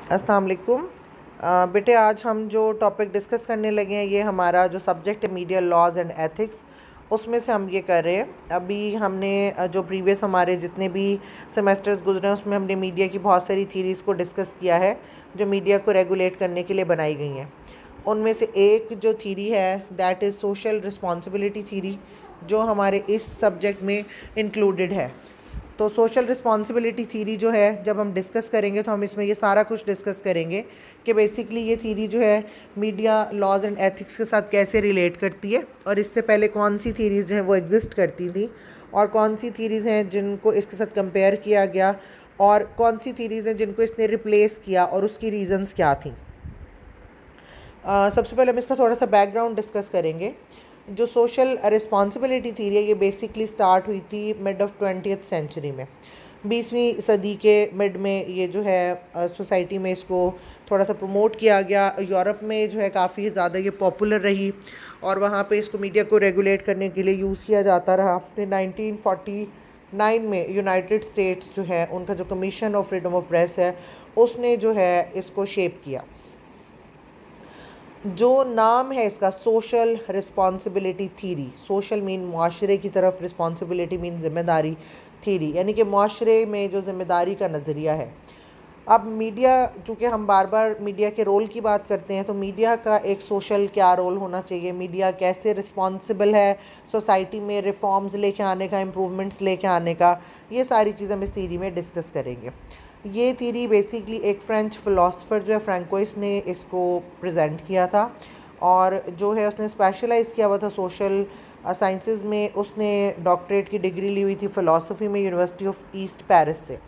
अस्सलाम वालेकुम। बेटे, आज हम जो टॉपिक डिस्कस करने लगे हैं, ये हमारा जो सब्जेक्ट है मीडिया लॉज एंड एथिक्स, उसमें से हम ये कर रहे हैं। अभी हमने जो प्रीवियस हमारे जितने भी सेमेस्टर्स गुजरे हैं उसमें हमने मीडिया की बहुत सारी थीरीज़ को डिस्कस किया है जो मीडिया को रेगुलेट करने के लिए बनाई गई हैं। उनमें से एक जो थीरी है that is social responsibility theory, जो हमारे इस सब्जेक्ट में इंक्लूडेड है। तो सोशल रिस्पॉन्सिबिलिटी थीरी जो है जब हम डिस्कस करेंगे तो हम इसमें ये सारा कुछ डिस्कस करेंगे कि बेसिकली ये थीरी जो है मीडिया लॉज एंड एथिक्स के साथ कैसे रिलेट करती है, और इससे पहले कौन सी थीरीज़ जो हैं वो एग्जिस्ट करती थी, और कौन सी थीरीज़ हैं जिनको इसके साथ कंपेयर किया गया, और कौन सी थीरीज़ हैं जिनको इसने रिप्लेस किया और उसकी रीज़न्स क्या थी। सबसे पहले हम इसका थोड़ा सा बैकग्राउंड डिस्कस करेंगे। जो सोशल रिस्पॉन्सिबिलिटी थीरी है ये बेसिकली स्टार्ट हुई थी मिड ऑफ 20th सेंचुरी में, 20वीं सदी के मिड में ये जो है सोसाइटी में इसको थोड़ा सा प्रमोट किया गया। यूरोप में जो है काफ़ी ज़्यादा ये पॉपुलर रही और वहाँ पे इसको मीडिया को रेगुलेट करने के लिए यूज़ किया जाता रहा। फिर 1949 में यूनाइटेड स्टेट्स जो है उनका जो commission of freedom of press है उसने जो है इसको शेप किया। जो नाम है इसका social responsibility theory, social mean मुआशरे की तरफ, रिस्पॉन्सिबिलिटी मीन ज़िम्मेदारी, थीरी यानी कि मुआशरे में जो ज़िम्मेदारी का नज़रिया है। अब मीडिया, चूँकि हम बार बार मीडिया के रोल की बात करते हैं, तो मीडिया का एक सोशल क्या रोल होना चाहिए, मीडिया कैसे रिस्पॉन्सिबल है सोसाइटी में रिफॉर्म्स लेके आने का, इम्प्रूवमेंट्स लेके आने का, ये सारी चीज़ें हम इस थीरी में डिस्कस करेंगे। ये थीरी बेसिकली एक फ्रेंच फ़िलासफ़र जो है फ्रैंकोइस ने इसको प्रेजेंट किया था, और जो है उसने स्पेशलाइज़ किया हुआ था सोशल साइंसेस में। उसने डॉक्टरेट की डिग्री ली हुई थी फ़िलासफ़ी में यूनिवर्सिटी ऑफ ईस्ट पेरिस से।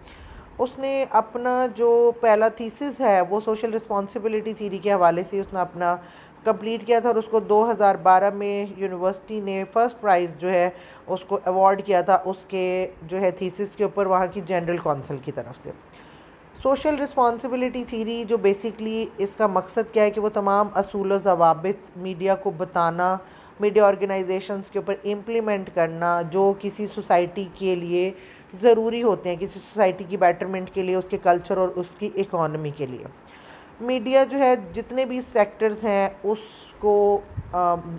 उसने अपना जो पहला थीसिस है वो सोशल रिस्पॉन्सिबिलिटी थीरी के हवाले से उसने अपना कंप्लीट किया था, और उसको 2012 में यूनिवर्सिटी ने फ़र्स्ट प्राइज़ जो है उसको अवार्ड किया था उसके जो है थीसिस के ऊपर, वहाँ की जनरल कौंसिल की तरफ से। सोशल रिस्पॉन्सिबिलिटी थीरी जो बेसिकली इसका मकसद क्या है कि वो तमाम असूल व ज़वाबित मीडिया को बताना, मीडिया ऑर्गेनाइजेशंस के ऊपर इम्प्लीमेंट करना जो किसी सोसाइटी के लिए ज़रूरी होते हैं, किसी सोसाइटी की बेटरमेंट के लिए, उसके कल्चर और उसकी इकॉनमी के लिए। मीडिया जो है जितने भी सेक्टर्स हैं उसको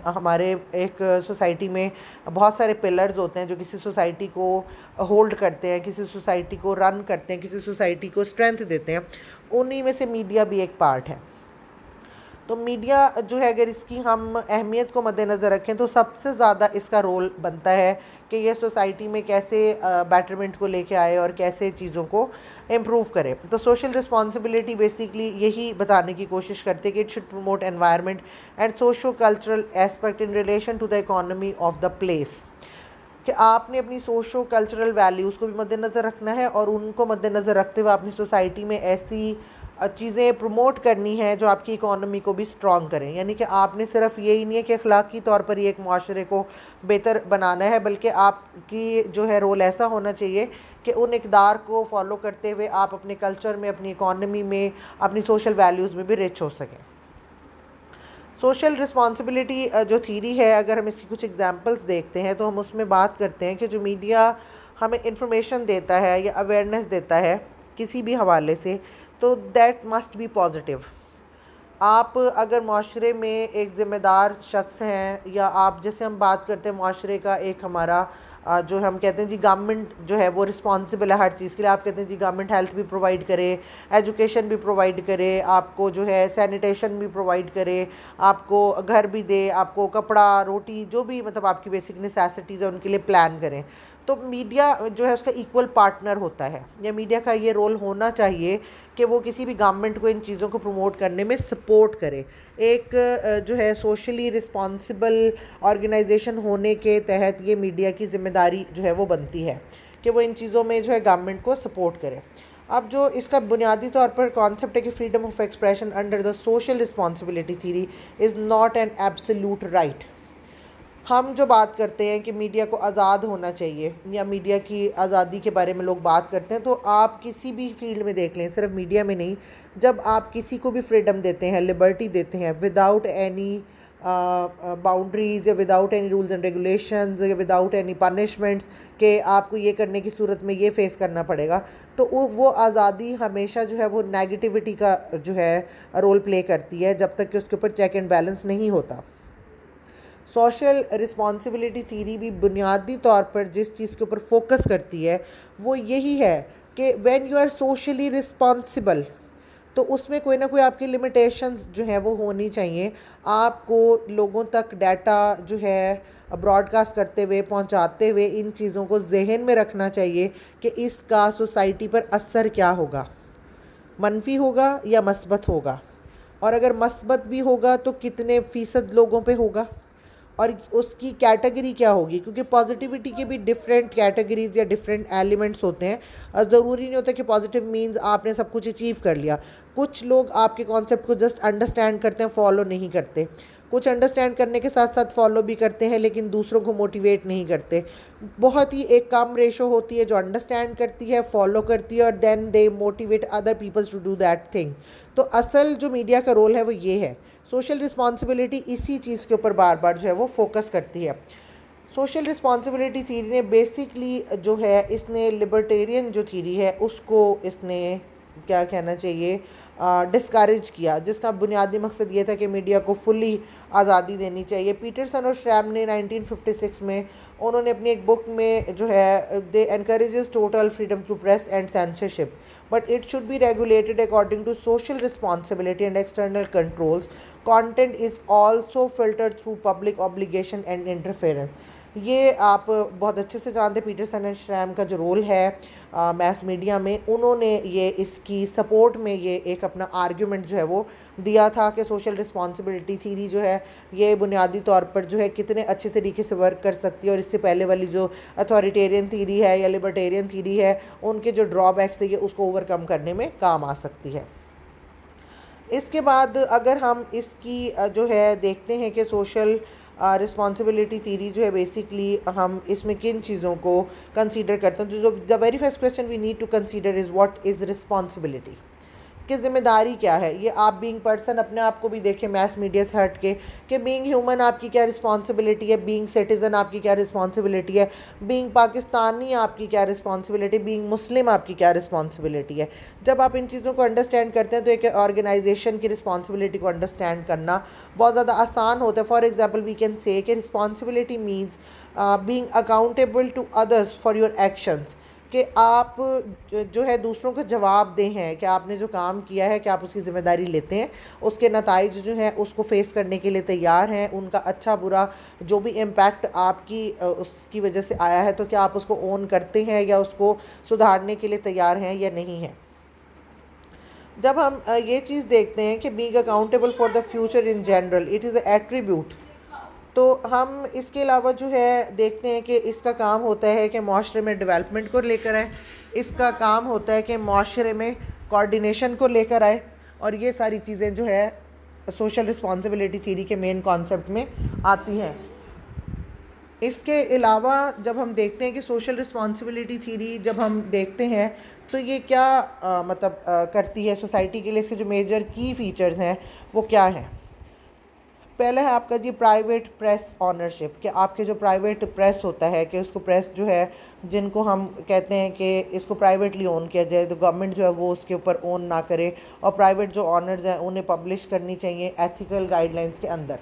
हमारे एक सोसाइटी में बहुत सारे पिलर्स होते हैं जो किसी सोसाइटी को होल्ड करते हैं, किसी सोसाइटी को रन करते हैं, किसी सोसाइटी को स्ट्रेंथ देते हैं। उन्हीं में से मीडिया भी एक पार्ट है। तो मीडिया जो है अगर इसकी हम अहमियत को मद्देनज़र रखें तो सबसे ज़्यादा इसका रोल बनता है कि ये सोसाइटी में कैसे बैटरमेंट को लेके आए और कैसे चीज़ों को इम्प्रूव करे। तो सोशल रिस्पॉन्सिबिलिटी बेसिकली यही बताने की कोशिश करते हैं कि it should promote environment and socio cultural aspect in relation to the economy of the place, कि आपने अपनी सोशो कल्चरल वैल्यूज़ को भी मद्देनज़र रखना है और उनको मद्देनज़र रखते हुए अपनी सोसाइटी में ऐसी चीज़ें प्रमोट करनी है जो आपकी इकॉनमी को भी स्ट्रॉन्ग करें। यानी कि आपने सिर्फ यही नहीं है कि अखलाकी तौर पर ही एक माशरे को बेहतर बनाना है, बल्कि आपकी जो है रोल ऐसा होना चाहिए कि उन इक़दार को फॉलो करते हुए आप अपने कल्चर में, अपनी इकॉनमी में, अपनी सोशल वैल्यूज़ में भी रिच हो सकें। सोशल रिस्पॉन्सिबिलिटी जो थीरी है, अगर हम इसकी कुछ एग्जांपल्स देखते हैं तो हम उसमें बात करते हैं कि जो मीडिया हमें इंफॉर्मेशन देता है या अवेयरनेस देता है किसी भी हवाले से, तो दैट मस्ट बी पॉजिटिव। आप अगर माशरे में एक ज़िम्मेदार शख्स हैं, या आप जैसे हम बात करते हैं माशरे का एक हमारा जो हम कहते हैं जी गवर्नमेंट जो है वो रिस्पॉन्सिबल है हर चीज़ के लिए। आप कहते हैं जी गवर्नमेंट हेल्थ भी प्रोवाइड करे, एजुकेशन भी प्रोवाइड करे, आपको जो है सैनिटेशन भी प्रोवाइड करे, आपको घर भी दे, आपको कपड़ा, रोटी, जो भी मतलब आपकी बेसिक नेसेसिटीज़ है उनके लिए प्लान करें। तो मीडिया जो है उसका इक्वल पार्टनर होता है, या मीडिया का ये रोल होना चाहिए कि वो किसी भी गवर्नमेंट को इन चीज़ों को प्रमोट करने में सपोर्ट करे। एक जो है सोशली रिस्पॉन्सिबल ऑर्गेनाइजेशन होने के तहत ये मीडिया की ज़िम्मेदारी जो है वो बनती है कि वो इन चीज़ों में जो है गवर्नमेंट को सपोर्ट करे। अब जो इसका बुनियादी तौर पर कॉन्सेप्ट है कि freedom of expression under the social responsibility theory is not an absolute right. हम जो बात करते हैं कि मीडिया को आज़ाद होना चाहिए या मीडिया की आज़ादी के बारे में लोग बात करते हैं, तो आप किसी भी फील्ड में देख लें, सिर्फ मीडिया में नहीं, जब आप किसी को भी फ्रीडम देते हैं, लिबर्टी देते हैं विदाउट एनी बाउंड्रीज या without any rules and regulations या विदाउट एनी पनिशमेंट्स कि आपको ये करने की सूरत में ये फेस करना पड़ेगा, तो वो आज़ादी हमेशा जो है वो नेगेटिविटी का जो है रोल प्ले करती है जब तक कि उसके ऊपर चेक एंड बैलेंस नहीं होता। सोशल रिस्पॉन्सिबिलिटी थीरी भी बुनियादी तौर पर जिस चीज़ के ऊपर फोकस करती है वो यही है कि when you are socially responsible, तो उसमें कोई ना कोई आपकी लिमिटेशंस जो है वो होनी चाहिए। आपको लोगों तक डाटा जो है ब्रॉडकास्ट करते हुए पहुंचाते हुए इन चीज़ों को जहन में रखना चाहिए कि इसका सोसाइटी पर असर क्या होगा, मनफी होगा या मस्बत होगा, और अगर मस्बत भी होगा तो कितने फ़ीसद लोगों पे होगा और उसकी कैटेगरी क्या होगी, क्योंकि पॉजिटिविटी के भी डिफरेंट कैटेगरीज या डिफरेंट एलिमेंट्स होते हैं। ज़रूरी नहीं होता कि पॉजिटिव मीन्स आपने सब कुछ अचीव कर लिया। कुछ लोग आपके कॉन्सेप्ट को जस्ट अंडरस्टैंड करते हैं, फॉलो नहीं करते। कुछ अंडरस्टैंड करने के साथ साथ फॉलो भी करते हैं लेकिन दूसरों को मोटिवेट नहीं करते। बहुत ही एक कम रेशो होती है जो अंडरस्टैंड करती है, फॉलो करती है और then they motivate other peoples to do that thing. तो असल जो मीडिया का रोल है वो ये है। सोशल रिस्पॉन्सिबिलिटी इसी चीज़ के ऊपर बार बार जो है वो फोकस करती है। सोशल रिस्पॉन्सिबिलिटी थीरी ने बेसिकली जो है इसने लिबर्टेरियन जो थीरी है उसको इसने क्या कहना चाहिए डिस्करेज किया, जिसका बुनियादी मकसद ये था कि मीडिया को फुली आज़ादी देनी चाहिए। पीटरसन और श्रैम ने 1956 में उन्होंने अपनी एक बुक में जो है they encourages total freedom to press and censorship but it should be regulated according to social responsibility and external controls. Content is also filtered through public obligation and interference. ये आप बहुत अच्छे से जानते हैं पीटरसन एंड श्रैम का जो role है मैस मीडिया में। उन्होंने ये इसकी सपोर्ट में ये एक अपना आर्ग्यूमेंट जो है वो दिया था कि सोशल रिस्पॉन्सिबिलिटी थीरी जो है ये बुनियादी तौर पर जो है कितने अच्छे तरीके से वर्क कर सकती है और इससे पहले वाली जो अथॉरिटेरियन थीरी है या लिबर्टेरियन थीरी है उनके जो ड्रॉबैक्स है ये उसको ओवरकम करने में काम आ सकती है। इसके बाद अगर हम इसकी जो है देखते हैं कि सोशल रिस्पॉन्सिबिलिटी थीरी जो है बेसिकली हम इसमें किन चीज़ों को कंसीडर करते हैं, तो the very first question we need to consider is what is responsibility, कि ज़िम्मेदारी क्या है। ये आप बीइंग पर्सन अपने आप को भी देखें मैस मीडिया से हट के कि बीइंग ह्यूमन आपकी क्या रिस्पॉन्सिबिलिटी है, बीइंग सिटीज़न आपकी क्या रिस्पॉन्सिबिलिटी है, बीइंग पाकिस्तानी आपकी क्या रिस्पॉन्सिबिलिटी, बीइंग मुस्लिम आपकी क्या रिस्पॉन्सिबिलिटी है। जब आप इन चीज़ों को अंडरस्टैंड करते हैं तो एक ऑर्गेनाइजेशन की रिस्पॉन्सिबिलिटी को अंडरस्टैंड करना बहुत ज़्यादा आसान होता है। For example we can say कि responsibility means being accountable to others for your actions, कि आप जो है दूसरों को जवाबदेह हैं कि आपने जो काम किया है कि आप उसकी ज़िम्मेदारी लेते हैं, उसके नताइज जो हैं उसको फेस करने के लिए तैयार हैं, उनका अच्छा बुरा जो भी इम्पैक्ट आपकी उसकी वजह से आया है तो क्या आप उसको ओन करते हैं या उसको सुधारने के लिए तैयार हैं या नहीं हैं। जब हम ये चीज़ देखते हैं कि being accountable for the future in general it is a attribute, तो हम इसके अलावा जो है देखते हैं कि इसका काम होता है कि माशरे में डेवलपमेंट को लेकर आए, इसका काम होता है कि माशरे में कोऑर्डिनेशन को लेकर आए, और ये सारी चीज़ें जो है सोशल रिस्पॉन्सिबिलिटी थीरी के मेन कॉन्सेप्ट में आती हैं। इसके अलावा जब हम देखते हैं कि सोशल रिस्पॉन्सिबिलिटी थीरी जब हम देखते हैं तो ये क्या करती है सोसाइटी के लिए, इसके जो मेजर की फ़ीचर्स हैं वो क्या हैं। पहला है आपका जी प्राइवेट प्रेस ऑनरशिप, कि आपके जो प्राइवेट प्रेस होता है कि उसको प्रेस जो है जिनको हम कहते हैं कि इसको प्राइवेटली ओन किया जाए, तो गवर्नमेंट जो है वो उसके ऊपर ओन ना करे और प्राइवेट जो ऑनर्स हैं उन्हें पब्लिश करनी चाहिए एथिकल गाइडलाइंस के अंदर।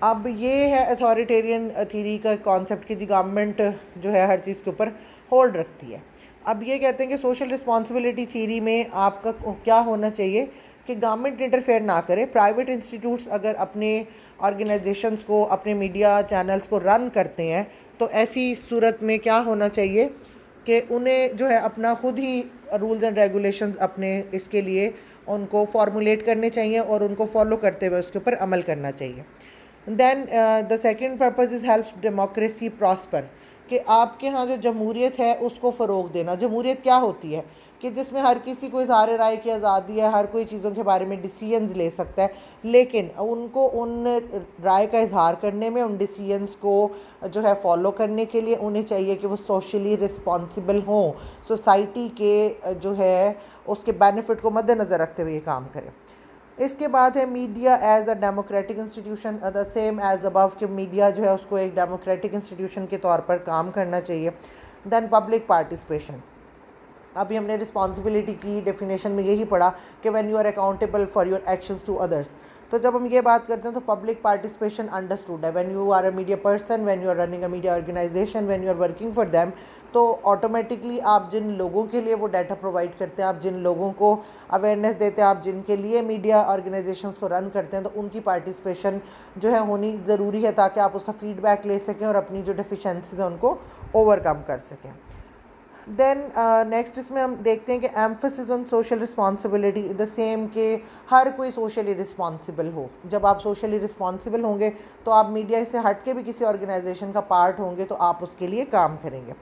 अब ये है अथॉरिटेरियन थीरी का कॉन्सेप्ट कि जी गवर्नमेंट जो है हर चीज़ के ऊपर होल्ड रखती है। अब ये कहते हैं कि सोशल रिस्पॉन्सिबिलिटी थीरी में आपका क्या होना चाहिए कि गवर्नमेंट इंटरफेयर ना करे। प्राइवेट इंस्टीट्यूट्स अगर अपने ऑर्गेनाइजेशंस को, अपने मीडिया चैनल्स को रन करते हैं तो ऐसी सूरत में क्या होना चाहिए कि उन्हें जो है अपना खुद ही रूल्स एंड रेगुलेशंस अपने इसके लिए उनको फॉर्मुलेट करने चाहिए और उनको फॉलो करते हुए उसके ऊपर अमल करना चाहिए। Then the second purpose is helps democracy prosper, कि आपके यहाँ जो जमहूरियत है उसको फ़रोग़ देना। जमहूरियत क्या होती है कि जिसमें हर किसी को इज़हार राय की आज़ादी है, हर कोई चीज़ों के बारे में डिसीजंस ले सकता है, लेकिन उनको उन राय का इज़हार करने में, उन डिसीजंस को जो है फॉलो करने के लिए उन्हें चाहिए कि वो सोशली रिस्पॉन्सिबल हों, सोसाइटी के जो है उसके बेनिफिट को मद्देनज़र रखते हुए ये काम करें। इसके बाद है media as a democratic institution, the same as above कि मीडिया जो है उसको एक डेमोक्रेटिक इंस्टीट्यूशन के तौर पर काम करना चाहिए। देन पब्लिक पार्टिसिपेशन, अभी हमने रिस्पॉन्सिबिलिटी की डेफिनेशन में यही पढ़ा कि when you are accountable for your actions to others. तो जब हम ये बात करते हैं तो पब्लिक पार्टिसिपेशन अंडरस्टूड है। When you are a media person, when you are running a media organization, when you are working for them, तो ऑटोमेटिकली आप जिन लोगों के लिए वो डाटा प्रोवाइड करते हैं, आप जिन लोगों को अवेयरनेस देते हैं, आप जिनके लिए मीडिया ऑर्गेनाइजेशंस को रन करते हैं, तो उनकी पार्टिसिपेशन जो है होनी ज़रूरी है ताकि आप उसका फीडबैक ले सकें और अपनी जो डेफिशिएंसीज हैं उनको ओवरकम कर सकें। देन नेक्स्ट इसमें हम देखते हैं कि emphasis on social responsibility, the same के हर कोई सोशली रिस्पॉन्सिबल हो। जब आप सोशली रिस्पॉन्सिबल होंगे तो आप मीडिया से हट के भी किसी ऑर्गेनाइजेशन का पार्ट होंगे तो आप उसके लिए काम करेंगे।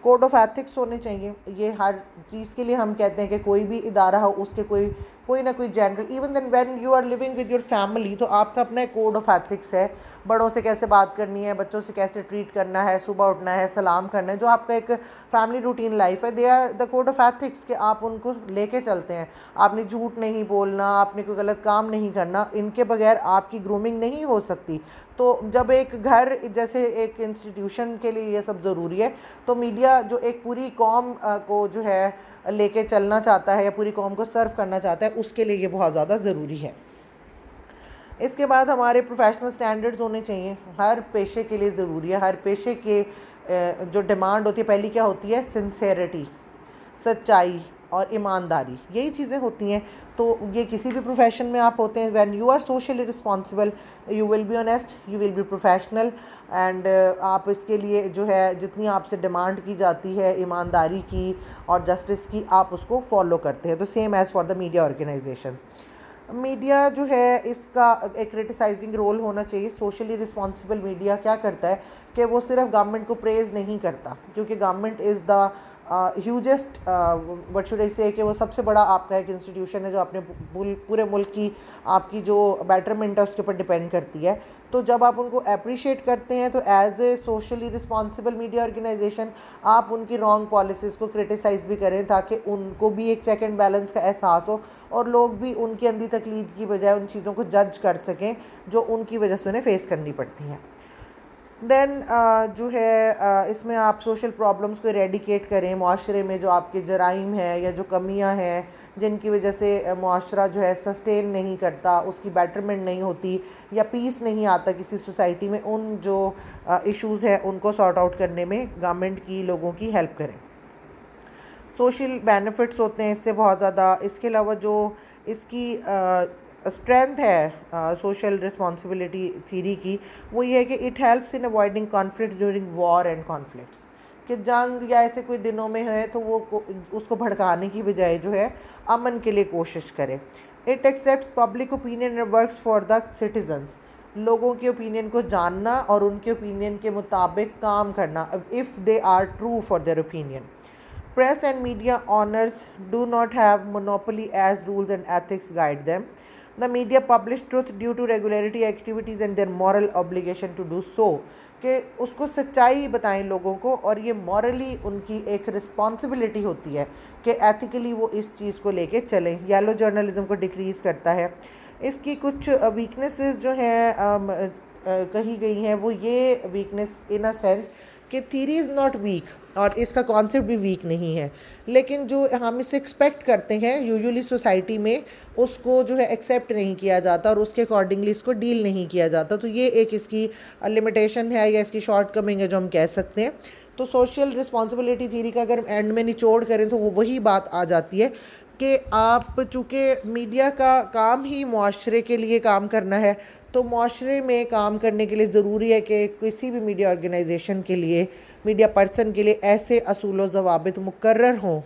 कोड ऑफ एथिक्स होने चाहिए, ये हर चीज़ के लिए हम कहते हैं कि कोई भी इदारा हो उसके कोई ना कोई general, even then when you are living with your family, तो आपका अपना एक कोड ऑफ एथिक्स है। बड़ों से कैसे बात करनी है, बच्चों से कैसे ट्रीट करना है, सुबह उठना है, सलाम करना है, जो आपका एक फैमिली रूटीन लाइफ है, they are the code of ethics कि आप उनको लेके चलते हैं। आपने झूठ नहीं बोलना, आपने कोई गलत काम नहीं करना, इनके बगैर आपकी ग्रूमिंग नहीं हो सकती। तो जब एक घर जैसे एक इंस्टीट्यूशन के लिए ये सब ज़रूरी है, तो मीडिया जो एक पूरी कौम को जो है लेके चलना चाहता है या पूरी कौम को सर्व करना चाहता है, उसके लिए ये बहुत ज़्यादा ज़रूरी है। इसके बाद हमारे प्रोफेशनल स्टैंडर्ड्स होने चाहिए, हर पेशे के लिए ज़रूरी है। हर पेशे के जो डिमांड होती है, पहली क्या होती है, सिंसेरिटी, सच्चाई और ईमानदारी, यही चीज़ें होती हैं। तो ये किसी भी प्रोफेशन में आप होते हैं, when you are socially responsible you will be honest, you will be professional and आप इसके लिए जो है जितनी आपसे डिमांड की जाती है ईमानदारी की और जस्टिस की, आप उसको फॉलो करते हैं। तो same as for the media organisations. Media जो है इसका एक क्रिटिसाइजिंग रोल होना चाहिए। सोशली रिस्पॉन्सिबल मीडिया क्या करता है कि वो सिर्फ गवर्नमेंट को प्रेज़ नहीं करता, क्योंकि government is the hugest what should I से, कि वो सबसे बड़ा आपका एक इंस्टीट्यूशन है जो अपने पूरे मुल्क की आपकी जो बेटरमेंट है उसके ऊपर डिपेंड करती है। तो जब आप उनको अप्रिशिएट करते हैं तो as a socially responsible media organization आप उनकी रॉन्ग पॉलिसीज़ को क्रिटिसाइज़ भी करें ताकि उनको भी एक चेक एंड बैलेंस का एहसास हो और लोग भी उनकी अंधी तकलीद की बजाय उन चीज़ों को जज कर सकें जो उनकी वजह से उन्हें फेस करनी पड़ती हैं। देन जो है इसमें आप सोशल प्रॉब्लम्स को इरेडिकेट करें, माशरे में जो आपके जराइम है या जो कमियां हैं जिनकी वजह से माशरा जो है सस्टेन नहीं करता, उसकी बेटरमेंट नहीं होती या पीस नहीं आता किसी सोसाइटी में, उन जो इश्यूज़ हैं उनको सॉर्ट आउट करने में गवर्नमेंट की लोगों की हेल्प करें। सोशल बेनिफिट्स होते हैं इससे बहुत ज़्यादा। इसके अलावा जो इसकी स्ट्रेंथ है सोशल रिस्पॉन्सिबिलिटी थीरी की, वो ये है कि it helps in avoiding conflict during war and conflicts, कि जंग या ऐसे कोई दिनों में है तो वो उसको भड़काने की बजाय जो है अमन के लिए कोशिश करे। It accepts public opinion and works for the citizens, लोगों के ओपिनियन को जानना और उनके ओपिनियन के मुताबिक काम करना, if they are true for their opinion. Press and media owners do not have monopoly as rules and ethics guide them. The media publish truth due to regularity activities and their moral obligation to do so. कि उसको सच्चाई बताएं लोगों को और ये morally उनकी एक रिस्पॉन्सिबिलिटी होती है कि एथिकली वो इस चीज़ को लेके चलें। येलो जर्नलिज्म को डिक्रीज़ करता है। इसकी कुछ वीकनेसेस जो हैं कही गई हैं, वो ये वीकनेस इन अ सेंस कि थीरी इज़ नॉट वीक और इसका कॉन्सेप्ट भी वीक नहीं है, लेकिन जो हम इससे एक्सपेक्ट करते हैं यूजुअली सोसाइटी में उसको जो है एक्सेप्ट नहीं किया जाता और उसके अकॉर्डिंगली इसको डील नहीं किया जाता। तो ये एक इसकी लिमिटेशन है या इसकी शॉर्ट कमिंग है जो हम कह सकते हैं। तो सोशल रिस्पॉन्सिबिलिटी थीरी का अगर एंड में निचोड़ करें तो वो वही बात आ जाती है कि आप चूँकि मीडिया का काम ही मुआशरे के लिए काम करना है, तो मुआशरे में काम करने के लिए ज़रूरी है कि किसी भी मीडिया ऑर्गेनाइजेशन के लिए, मीडिया पर्सन के लिए ऐसे असूल व ज़वाबित मुकर्रर हों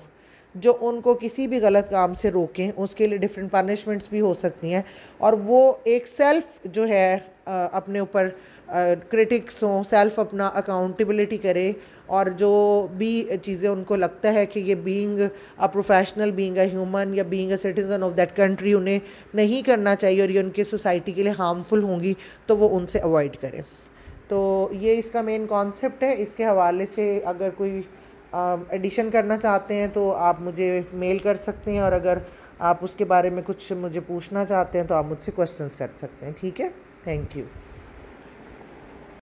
जो उनको किसी भी गलत काम से रोकें। उसके लिए डिफरेंट पनिशमेंट्स भी हो सकती हैं और वो एक सेल्फ़ जो है अपने ऊपर क्रिटिक्स हों, सेल्फ़ अपना अकाउंटेबिलिटी करें और जो भी चीज़ें उनको लगता है कि ये being a professional, being a human या being a citizen of that country उन्हें नहीं करना चाहिए और ये उनकी सोसाइटी के लिए हार्मफुल होंगी, तो वो उनसे अवॉइड करें। तो ये इसका मेन कॉन्सेप्ट है। इसके हवाले से अगर कोई एडिशन करना चाहते हैं तो आप मुझे मेल कर सकते हैं और अगर आप उसके बारे में कुछ मुझे पूछना चाहते हैं तो आप मुझसे क्वेश्चंस कर सकते हैं, ठीक है। Thank you.